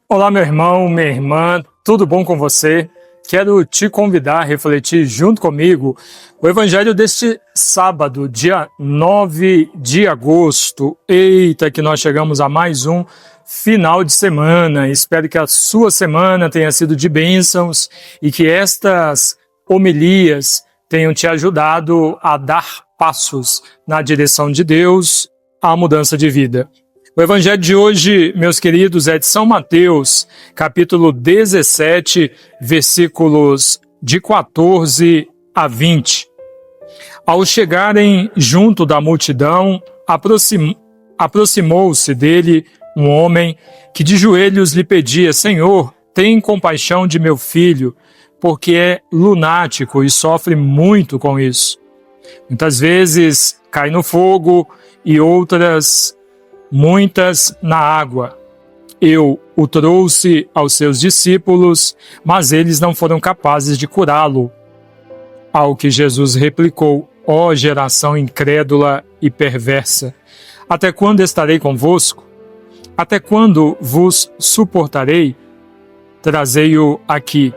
Olá, meu irmão, minha irmã, tudo bom com você? Quero te convidar a refletir junto comigo o evangelho deste sábado, dia 9 de agosto. Eita, que nós chegamos a mais um final de semana. Espero que a sua semana tenha sido de bênçãos e que estas homilias tenham te ajudado a dar passos na direção de Deus, à mudança de vida. O evangelho de hoje, meus queridos, é de São Mateus, capítulo 17, versículos de 14 a 20. Ao chegarem junto da multidão, aproximou-se dele um homem que de joelhos lhe pedia: Senhor, tem compaixão de meu filho, porque é lunático e sofre muito com isso. Muitas vezes cai no fogo e muitas na água. Eu o trouxe aos seus discípulos, mas eles não foram capazes de curá-lo. Ao que Jesus replicou: ó geração incrédula e perversa, até quando estarei convosco? Até quando vos suportarei? Trazei-o aqui.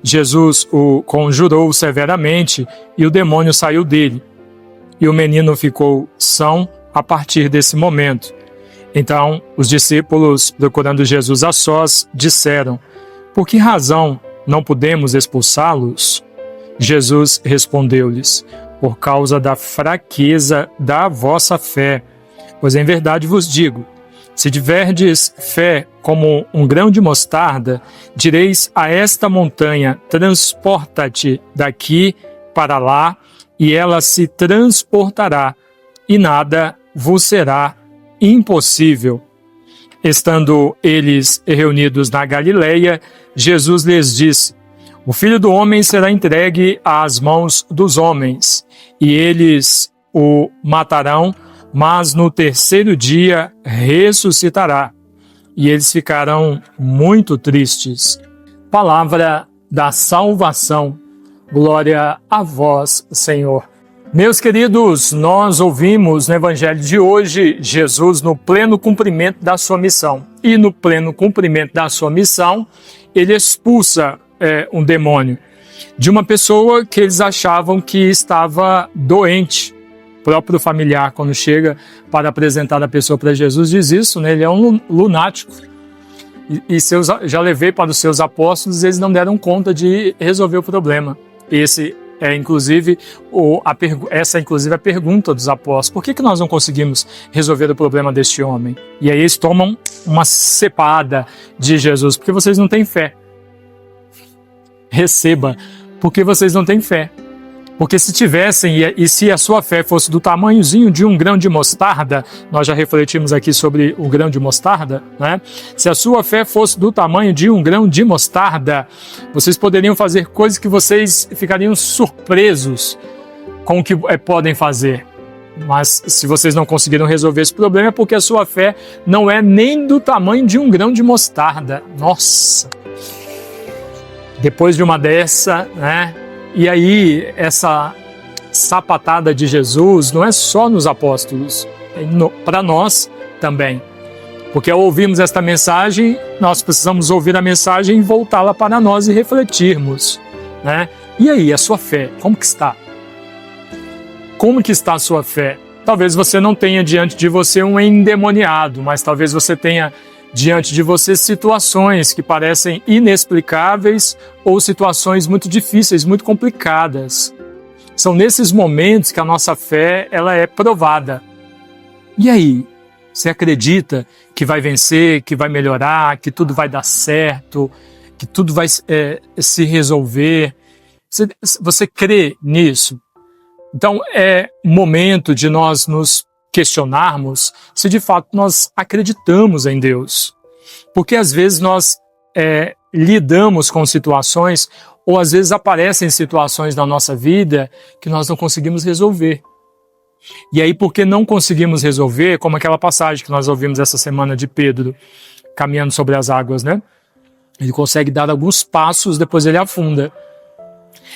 Jesus o conjurou severamente e o demônio saiu dele. E o menino ficou são a partir desse momento. Então, os discípulos, procurando Jesus a sós, disseram: por que razão não podemos expulsá-los? Jesus respondeu-lhes: por causa da fraqueza da vossa fé. Pois em verdade vos digo, se tiverdes fé como um grão de mostarda, direis a esta montanha: transporta-te daqui para lá, e ela se transportará, e nada vos será impossível. Estando eles reunidos na Galileia, Jesus lhes disse: o Filho do Homem será entregue às mãos dos homens, e eles o matarão, mas no terceiro dia ressuscitará. E eles ficarão muito tristes. Palavra da salvação. Glória a vós, Senhor. Meus queridos, nós ouvimos no evangelho de hoje Jesus no pleno cumprimento da sua missão. E no pleno cumprimento da sua missão, ele expulsa um demônio de uma pessoa que eles achavam que estava doente. O próprio familiar, quando chega para apresentar a pessoa para Jesus, diz isso, né? Ele é um lunático. Já levei para os seus apóstolos, eles não deram conta de resolver o problema. Essa é inclusive a pergunta dos apóstolos: por que nós não conseguimos resolver o problema deste homem? E aí eles tomam uma cepada de Jesus: porque vocês não têm fé. Receba, porque vocês não têm fé. Porque se tivessem, e se a sua fé fosse do tamanhozinho de um grão de mostarda, nós já refletimos aqui sobre o grão de mostarda, né? Se a sua fé fosse do tamanho de um grão de mostarda, vocês poderiam fazer coisas que vocês ficariam surpresos com o que podem fazer. Mas se vocês não conseguiram resolver esse problema, é porque a sua fé não é nem do tamanho de um grão de mostarda. Nossa! Depois de uma dessa, né? E aí, essa sapatada de Jesus não é só nos apóstolos, é para nós também. Porque ao ouvirmos esta mensagem, nós precisamos ouvir a mensagem e voltá-la para nós e refletirmos, né? E aí, a sua fé, como que está? Como que está a sua fé? Talvez você não tenha diante de você um endemoniado, mas talvez você tenha diante de você situações que parecem inexplicáveis ou situações muito difíceis, muito complicadas. São nesses momentos que a nossa fé ela é provada. E aí, você acredita que vai vencer, que vai melhorar, que tudo vai dar certo, que tudo vai se resolver? Você crê nisso? Então é momento de nós nos questionarmos se de fato nós acreditamos em Deus. Porque às vezes nós lidamos com situações, ou às vezes aparecem situações na nossa vida que nós não conseguimos resolver. E aí, porque não conseguimos resolver, como aquela passagem que nós ouvimos essa semana de Pedro, caminhando sobre as águas, né? Ele consegue dar alguns passos, depois ele afunda.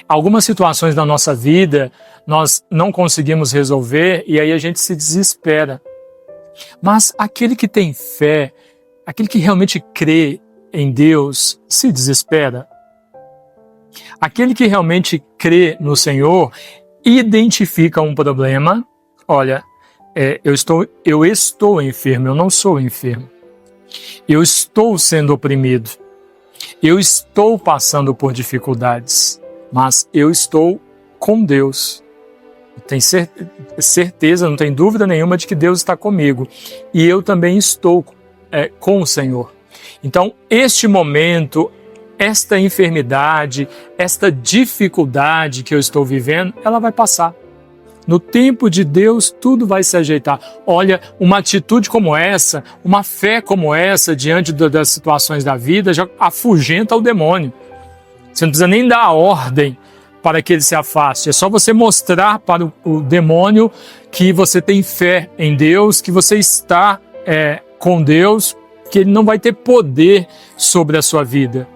Algumas situações da nossa vida nós não conseguimos resolver e aí a gente se desespera. Mas aquele que tem fé, aquele que realmente crê em Deus se desespera. Aquele que realmente crê no Senhor identifica um problema. Olha, eu estou enfermo, eu não sou enfermo. Eu estou sendo oprimido. Eu estou passando por dificuldades, mas eu estou com Deus. Tenho certeza, não tem dúvida nenhuma de que Deus está comigo. E eu também estou com o Senhor. Então, este momento, esta enfermidade, esta dificuldade que eu estou vivendo, ela vai passar. No tempo de Deus, tudo vai se ajeitar. Olha, uma atitude como essa, uma fé como essa, diante das situações da vida, já afugenta o demônio. Você não precisa nem dar a ordem para que ele se afaste. É só você mostrar para o demônio que você tem fé em Deus, que você está com Deus, que ele não vai ter poder sobre a sua vida.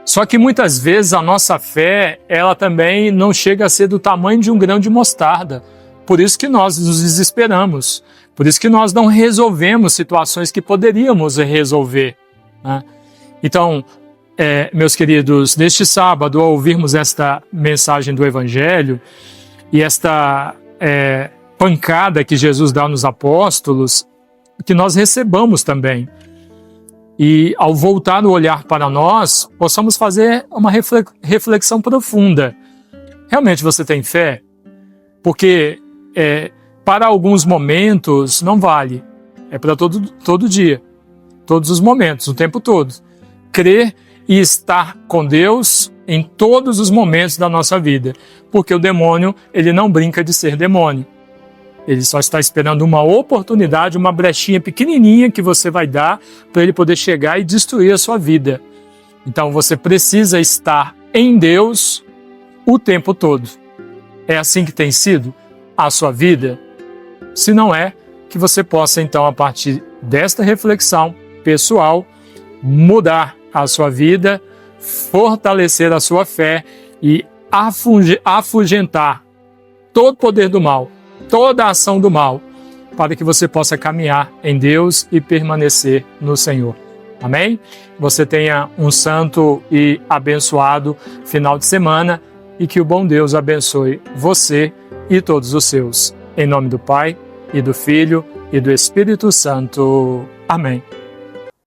Só que muitas vezes a nossa fé, ela também não chega a ser do tamanho de um grão de mostarda. Por isso que nós nos desesperamos. Por isso que nós não resolvemos situações que poderíamos resolver, né? Então, meus queridos, neste sábado, ao ouvirmos esta mensagem do Evangelho e esta pancada que Jesus dá nos apóstolos, que nós recebamos também. E ao voltar o olhar para nós, possamos fazer uma reflexão profunda. Realmente você tem fé? Porque para alguns momentos não vale. É para todo dia, todos os momentos, o tempo todo. Crer e estar com Deus em todos os momentos da nossa vida. Porque o demônio, ele não brinca de ser demônio. Ele só está esperando uma oportunidade, uma brechinha pequenininha que você vai dar para ele poder chegar e destruir a sua vida. Então você precisa estar em Deus o tempo todo. É assim que tem sido a sua vida? Se não é, que você possa então, a partir desta reflexão pessoal, mudar a sua vida, fortalecer a sua fé e afugentar todo o poder do mal, toda a ação do mal, para que você possa caminhar em Deus e permanecer no Senhor. Amém? Você tenha um santo e abençoado final de semana e que o bom Deus abençoe você e todos os seus. Em nome do Pai, e do Filho, e do Espírito Santo. Amém.